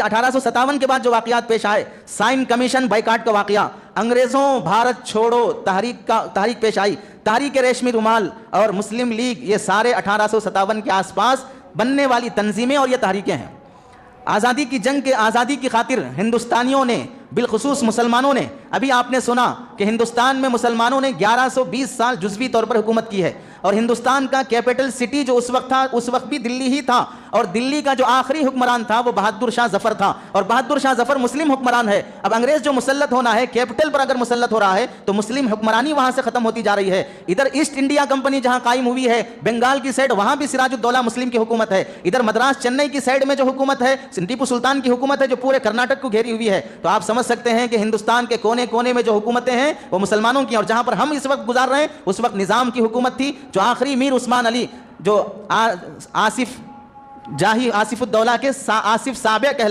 1857 के बाद जो वाकयात पेश आए, साइन कमीशन बाइकाट का वाकया, अंग्रेजों भारत छोड़ो तहरीक पेश आई, तहरीक रेशमी रुमाल और मुस्लिम लीग, ये सारे 1857 के आसपास बनने वाली तंजीमें और ये तहरीकें हैं। आज़ादी की जंग के आज़ादी की खातिर हिंदुस्तानियों ने, बिलखुसूस मुसलमानों ने, अभी आपने सुना कि हिंदुस्तान में मुसलमानों ने 1120 साल जुज़वी तौर पर हुकूमत की है और हिंदुस्तान का कैपिटल सिटी जो उस वक्त था, उस वक्त भी दिल्ली ही था और दिल्ली का जो आखिरी हुक्मरान था वो बहादुर शाह जफर था और बहादुर शाह जफर मुस्लिम हुक्मरान है। अब अंग्रेज जो मुसल्लत होना है, कैपिटल पर अगर मुसल्लत हो रहा है तो मुस्लिम हुक्मरानी वहां से खत्म होती जा रही है। इधर ईस्ट इंडिया कंपनी जहां कायम हुई है, बंगाल की साइड, वहां भी सिराजुद्दौला मुस्लिम की हुकूमत है। इधर मद्रास चेन्नई की साइड में जो हुकूमत है, टीपू सुल्तान की हुकूमत है जो पूरे कर्नाटक को घेरी हुई है। तो आप समझ सकते हैं कि हिंदुस्तान के कोने कोने में जो हुकूमतें हैं वो मुसलमानों की, और जहां पर हम इस वक्त गुजार रहे हैं उस वक्त निजाम की हुकूमत थी, जो आखिरी मीर उस्मान अली, जो आसिफ जाही, आसिफुद्दौला के आसिफ साबे कहला